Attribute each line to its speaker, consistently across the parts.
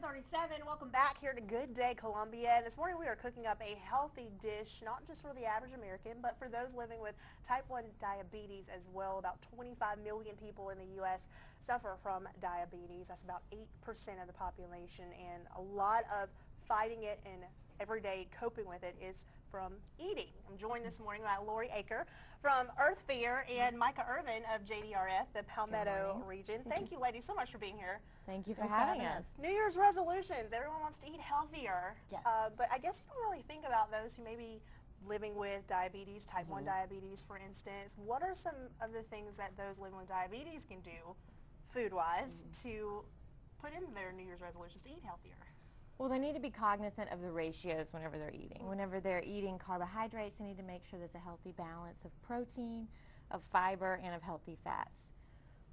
Speaker 1: 7:37. Welcome back here to Good Day Columbia. This morning we are cooking up a healthy dish, not just for the average American, but for those living with type 1 diabetes as well. About 25 million people in the U.S. suffer from diabetes. That's about 8% of the population, and a lot of fighting it and everyday coping with it is from eating. I'm joined this morning by Lori Aker from Earth Fair and Micah Irvin of JDRF, the Palmetto region. Thank you, ladies, so much for being here.
Speaker 2: Thank you for having us.
Speaker 1: New Year's resolutions. Everyone wants to eat healthier.
Speaker 2: Yes.
Speaker 1: But I guess you don't really think about those who may be living with diabetes, type 1 diabetes, for instance. What are some of the things that those living with diabetes can do, food-wise, to put in their New Year's resolutions to eat healthier?
Speaker 2: Well, they need to be cognizant of the ratios whenever they're eating. Whenever they're eating carbohydrates, they need to make sure there's a healthy balance of protein, of fiber, and of healthy fats,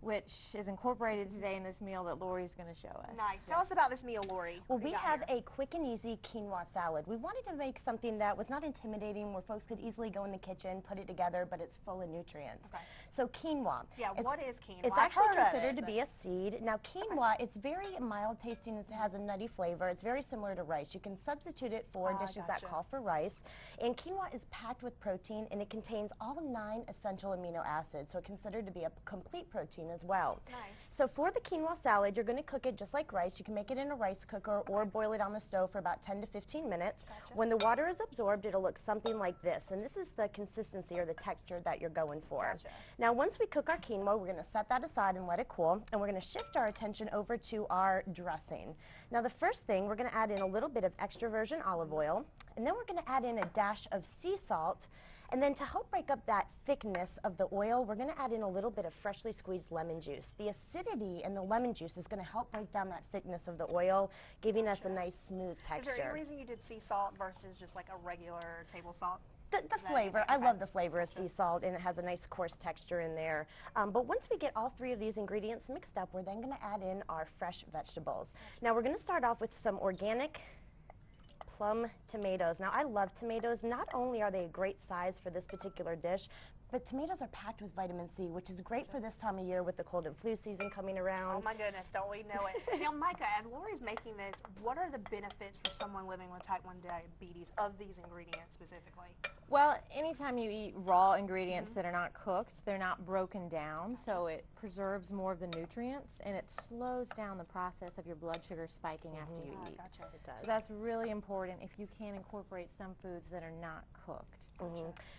Speaker 2: which is incorporated today in this meal that Lori's going to show us.
Speaker 1: Nice. Tell us about this meal, Lori.
Speaker 3: Well, we have a quick and easy quinoa salad. We wanted to make something that was not intimidating, where folks could easily go in the kitchen, put it together, but it's full of nutrients.
Speaker 1: Okay.
Speaker 3: So quinoa.
Speaker 1: Yeah, what is quinoa?
Speaker 3: It's actually considered to be a seed. Now, quinoa, it's very mild tasting. It has a nutty flavor. It's very similar to rice. You can substitute it for dishes that call for rice. And quinoa is packed with protein, and it contains all 9 essential amino acids, so it's considered to be a complete protein as well.
Speaker 1: Nice.
Speaker 3: So for the quinoa salad, you're going to cook it just like rice. You can make it in a rice cooker or boil it on the stove for about 10 to 15 minutes.
Speaker 1: Gotcha.
Speaker 3: When the water is absorbed, it'll look something like this. And this is the consistency or the texture that you're going for.
Speaker 1: Gotcha.
Speaker 3: Now, once we cook our quinoa, we're going to set that aside and let it cool. And we're going to shift our attention over to our dressing. Now, the first thing, we're going to add in a little bit of extra virgin olive oil. And then we're going to add in a dash of sea salt. And then to help break up that thickness of the oil, we're going to add in a little bit of freshly squeezed lemon juice. The acidity in the lemon juice is going to help break down that thickness of the oil, giving us a nice smooth texture.
Speaker 1: Is there any reason you did sea salt versus just like a regular table salt?
Speaker 3: The flavor. I love the flavor of sea salt, and it has a nice coarse texture in there. But once we get all 3 of these ingredients mixed up, we're then going to add in our fresh vegetables. Now, we're going to start off with some organic plum tomatoes. Now, I love tomatoes. Not only are they a great size for this particular dish, but tomatoes are packed with vitamin C, which is great for this time of year with the cold and flu season coming around.
Speaker 1: Oh my goodness, don't we know it? Now, Micah, as Lori's making this, what are the benefits for someone living with type 1 diabetes of these ingredients specifically?
Speaker 2: Well, anytime you eat raw ingredients that are not cooked, they're not broken down, so it preserves more of the nutrients, and it slows down the process of your blood sugar spiking after you eat.
Speaker 1: Gotcha. It does.
Speaker 2: So that's really important if you can incorporate some foods that are not cooked.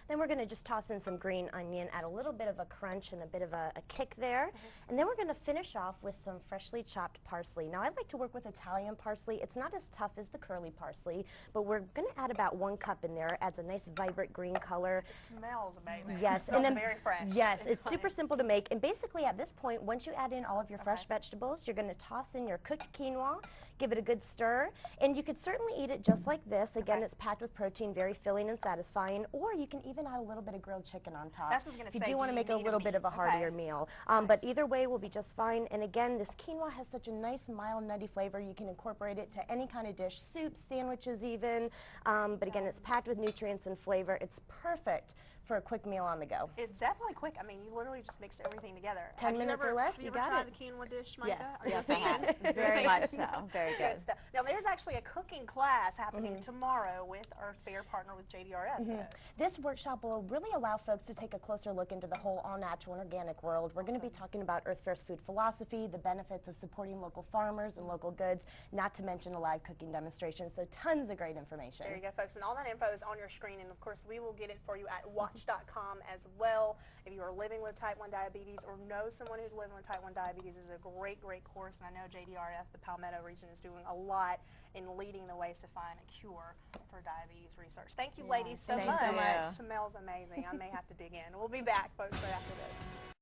Speaker 3: Then we're going to just toss in some green onion, add a little bit of a crunch and a bit of a kick there. And then we're going to finish off with some freshly chopped parsley. Now, I like to work with Italian parsley. It's not as tough as the curly parsley, but we're going to add about 1 cup in there. It adds a nice vibrant green color.
Speaker 1: It smells amazing.
Speaker 3: Yes.
Speaker 1: It smells very fresh.
Speaker 3: Yes, it's super simple to make. And basically at this point, once you add in all of your fresh vegetables, you're going to toss in your cooked quinoa, give it a good stir, and you could certainly eat it just like this. Again, it's packed with protein, very filling and satisfying, or you can even add a little bit of grilled chicken on top.
Speaker 1: That's what I was going to say.
Speaker 3: If you do want to make a little bit of a heartier meal. But either way will be just fine. And again, this quinoa has such a nice, mild, nutty flavor. You can incorporate it to any kind of dish, soup, sandwiches even. But again, it's packed with nutrients and flavor. It's perfect for a quick meal on the go.
Speaker 1: It's definitely quick. I mean, you literally just mix everything together.
Speaker 3: 10 minutes or less, you got it.
Speaker 1: Have you ever tried the quinoa dish, Micah?
Speaker 3: Yes.
Speaker 1: Are you a fan?
Speaker 2: Very much so. Very good.
Speaker 1: Stuff. Now, there's actually a cooking class happening tomorrow with Earth Fair, partner with JDRF.
Speaker 3: This workshop will really allow folks to take a closer look into the whole all-natural and organic world. We're going to be talking about Earth Fair's food philosophy, the benefits of supporting local farmers and local goods, not to mention a live cooking demonstration. So tons of great information.
Speaker 1: There you go, folks. And all that info is on your screen. And, of course, we will get it for you at WACH.com as well. If you are living with type 1 diabetes or know someone who's living with type 1 diabetes, is a great, great course. And I know JDRF, the Palmetto region, is doing a lot in leading the ways to find a cure for diabetes research. Thank you, ladies, so much.
Speaker 2: Thank you.
Speaker 1: It smells amazing. I may have to dig in. We'll be back, folks, right after this.